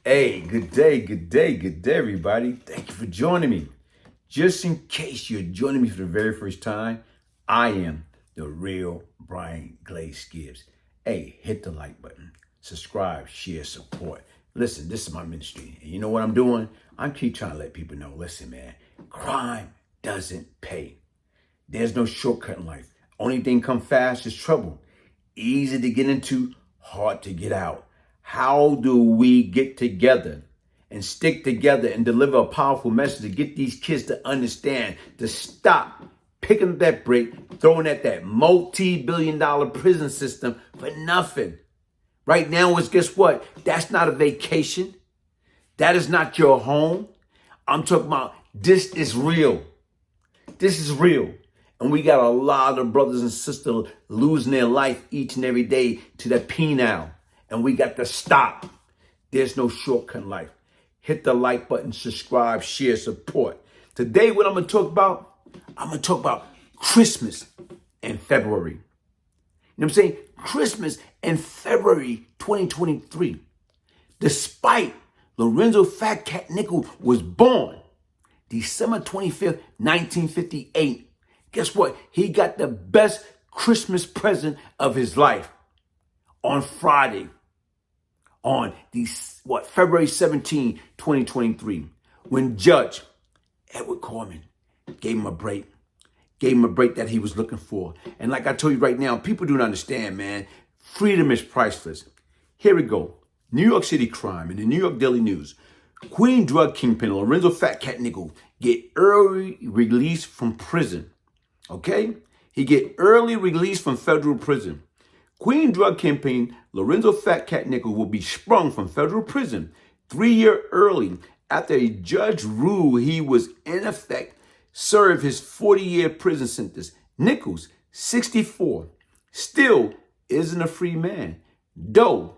Hey, good day, everybody. Thank you for joining me. Just in case you're joining me for the very first time, I am the real Bryant Glaze Gibbs. Hey, hit the like button, subscribe, share, support. Listen, this is my ministry. And you know what I'm doing? I'm keep trying to let people know, listen, man, crime doesn't pay. There's no shortcut in life. Only thing come fast is trouble. Easy to get into, hard to get out. How do we get together and stick together and deliver a powerful message to get these kids to understand, to stop picking up that brick, throwing at that multi-billion-dollar prison system for nothing? Right now is, guess what? That's not a vacation. That is not your home. I'm talking about this is real. This is real. And we got a lot of brothers and sisters losing their life each and every day to that penile. And we got to stop. There's no shortcut in life. Hit the like button, subscribe, share, support. Today, what I'm going to talk about, I'm going to talk about Christmas in February. You know what I'm saying? Christmas in February 2023. Despite Lorenzo Fat Cat Nichols was born December 25th, 1958. Guess what? He got the best Christmas present of his life on Friday, on February 17, 2023, when Judge Edward Corman gave him a break that he was looking for. And like I told you right now, people don't understand, man. Freedom is priceless. Here we go. New York City crime in the New York Daily News. Queen drug kingpin Lorenzo Fat Cat Nichols get early release from prison. Okay? He get early release from federal prison. Queen drug kingpin Lorenzo Fat Cat Nichols will be sprung from federal prison 3 years early after a judge ruled he was in effect served his 40-year prison sentence. Nichols, 64, still isn't a free man, though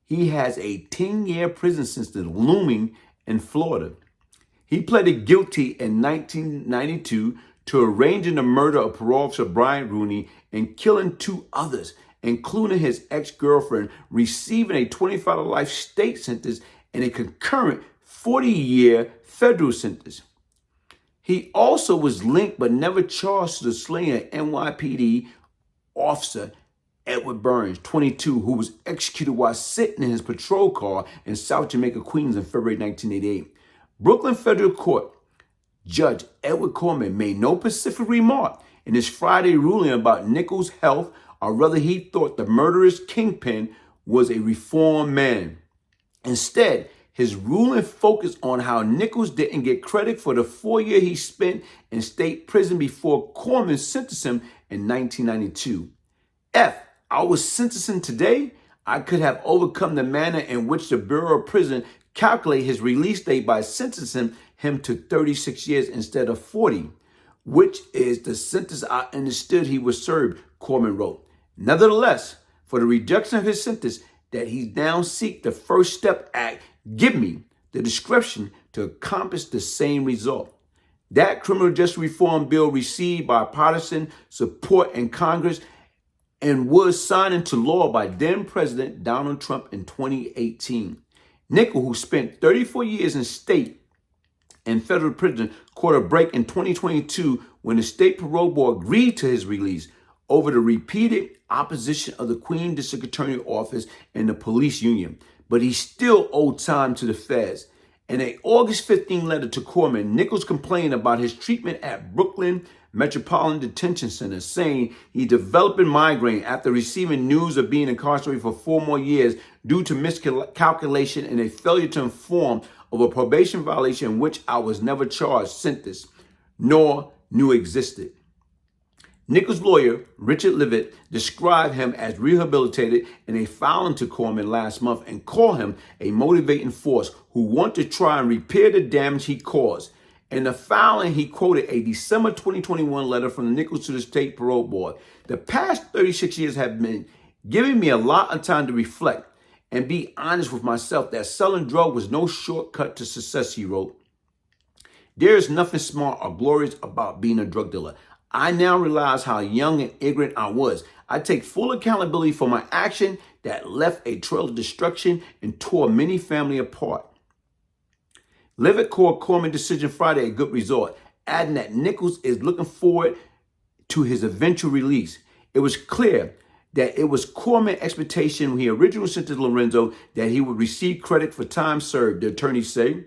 he has a 10-year prison sentence looming in Florida. He pleaded guilty in 1992 to arranging the murder of parole officer Bryant and killing two others, including his ex-girlfriend, receiving a $25 life state sentence and a concurrent 40-year federal sentence. He also was linked but never charged to the slaying of NYPD officer Edward Burns, 22, who was executed while sitting in his patrol car in South Jamaica, Queens in February 1988. Brooklyn Federal Court Judge Edward Corman made no specific remark in his Friday ruling about Nichols' health, or whether he thought the murderous kingpin was a reformed man. Instead, his ruling focused on how Nichols didn't get credit for the 4 years he spent in state prison before Corman sentenced him in 1992. I was sentencing today, I could have overcome the manner in which the Bureau of Prison calculate his release date by sentencing him to 36 years instead of 40, which is the sentence I understood he was served, Corman wrote. Nevertheless, for the reduction of his sentence that he now seek the First Step Act, give me the discretion to accomplish the same result. That criminal justice reform bill received bipartisan support in Congress and was signed into law by then President Donald Trump in 2018. Nichols, who spent 34 years in state and federal prison, caught a break in 2022 when the state parole board agreed to his release over the repeated opposition of the Queen District Attorney Office and the police union. But he still owed time to the feds. In an August 15 letter to Corman, Nichols complained about his treatment at Brooklyn Metropolitan Detention Center, saying he developed a migraine after receiving news of being incarcerated for 4 more years due to miscalculation and a failure to inform of a probation violation in which I was never charged, sentenced, nor knew existed. Nichols' lawyer, Richard Levitt, described him as rehabilitated in a filing to Corman last month and called him a motivating force who wanted to try and repair the damage he caused. In the filing, he quoted a December 2021 letter from the Nichols to the State Parole Board. The past 36 years have been giving me a lot of time to reflect and be honest with myself that selling drugs was no shortcut to success, he wrote. There is nothing smart or glorious about being a drug dealer. I now realize how young and ignorant I was. I take full accountability for my action that left a trail of destruction and tore many family apart. Livid Court Corman decision Friday a good result, adding that Nichols is looking forward to his eventual release. It was clear that it was Corman's expectation when he originally sentenced Lorenzo that he would receive credit for time served, the attorneys say.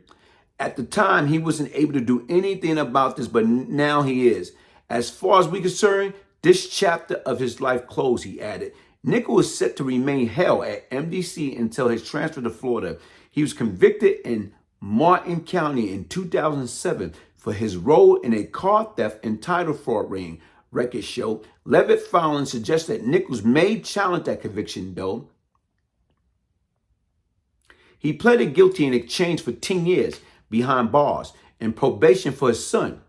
At the time, he wasn't able to do anything about this, but now he is. As far as we're concerned, this chapter of his life closed, he added. Nichols is set to remain held at MDC until his transfer to Florida. He was convicted in Martin County in 2007 for his role in a car theft and title fraud ring. Records show Levitt filing suggests that Nichols may challenge that conviction, though. He pleaded guilty in exchange for 10 years behind bars and probation for his son,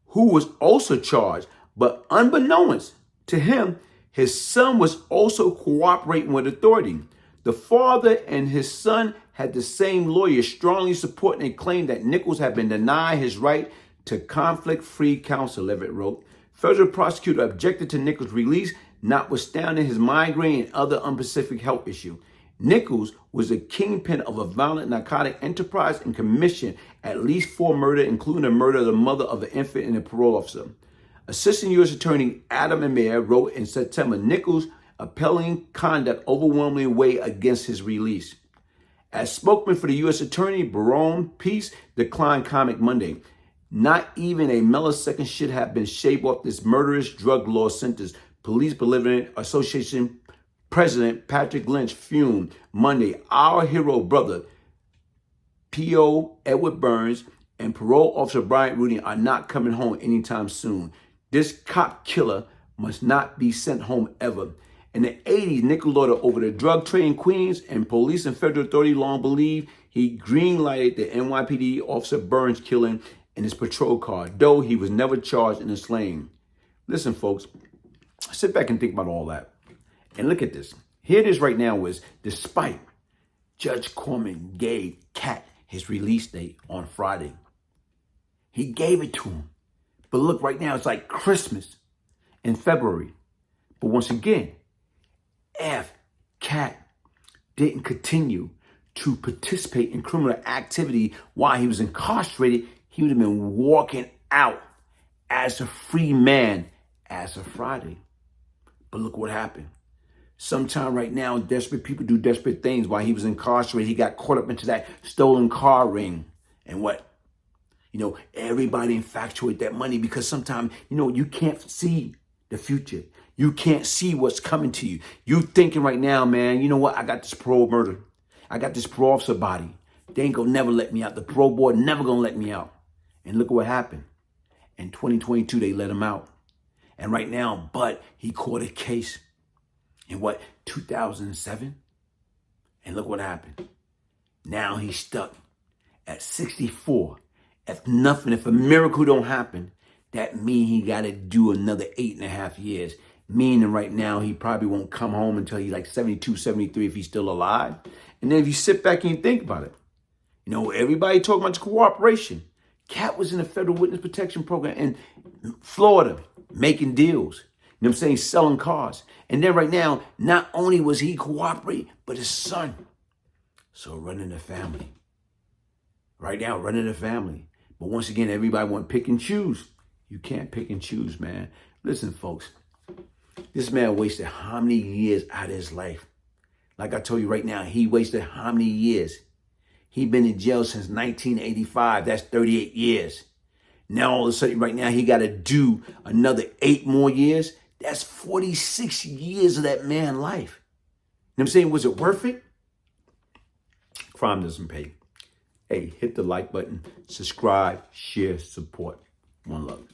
who was also charged. But unbeknownst to him, his son was also cooperating with authority. The father and his son had the same lawyer strongly supporting a claim that Nichols had been denied his right to conflict-free counsel, Levitt wrote. Federal prosecutor objected to Nichols' release, notwithstanding his migraine and other unspecific health issue. Nichols was a kingpin of a violent narcotic enterprise and commissioned at least 4 murders, including the murder of the mother of an infant and a parole officer. Assistant U.S. Attorney Adam Amir wrote in September, Nichols' appalling conduct overwhelmingly weighed against his release. As spokesman for the U.S. Attorney, Barone Peace declined comment Monday. Not even a millisecond should have been shaved off this murderous drug law sentence. Police Benevolent Association President Patrick Lynch fumed Monday. Our hero brother, P.O. Edward Burns, and parole officer Bryant Rudy are not coming home anytime soon. This cop killer must not be sent home ever. In the 80s, Nichols ordered over the drug trade in Queens, and police and federal authority long believed he green-lighted the NYPD officer Burns killing in his patrol car, though he was never charged in the slaying. Listen, folks, sit back and think about all that. And look at this. Here it is right now is, despite Judge Corman gave Cat his release date on Friday. He gave it to him. But look, right now, it's like Christmas in February. But once again, if Cat didn't continue to participate in criminal activity while he was incarcerated, he would have been walking out as a free man as of Friday. But look what happened. Sometime right now, desperate people do desperate things. While he was incarcerated, he got caught up into that stolen car ring. And what? Everybody infatuate that money because sometimes, you can't see the future. You can't see what's coming to you. You thinking right now, man, you know what? I got this parole murder. I got this parole officer body. They ain't gonna never let me out. The parole board never gonna let me out. And look what happened. In 2022, they let him out. And right now, but he caught a case in 2007? And look what happened. Now he's stuck at 64. If a miracle don't happen, that means he got to do another 8.5 years. Meaning right now, he probably won't come home until he's like 72, 73 if he's still alive. And then if you sit back and you think about it, everybody talking about cooperation. Cat was in the federal witness protection program in Florida, making deals. You know what I'm saying? Selling cars. And then right now, not only was he cooperating, but his son. So running the family. Right now, running the family. But once again, everybody want to pick and choose. You can't pick and choose, man. Listen, folks. This man wasted how many years out of his life? Like I told you right now, he wasted how many years? He been in jail since 1985. That's 38 years. Now all of a sudden right now he got to do another 8 more years. That's 46 years of that man's life. You know what I'm saying? Was it worth it? Crime doesn't pay. Hey, hit the like button, subscribe, share, support. One love.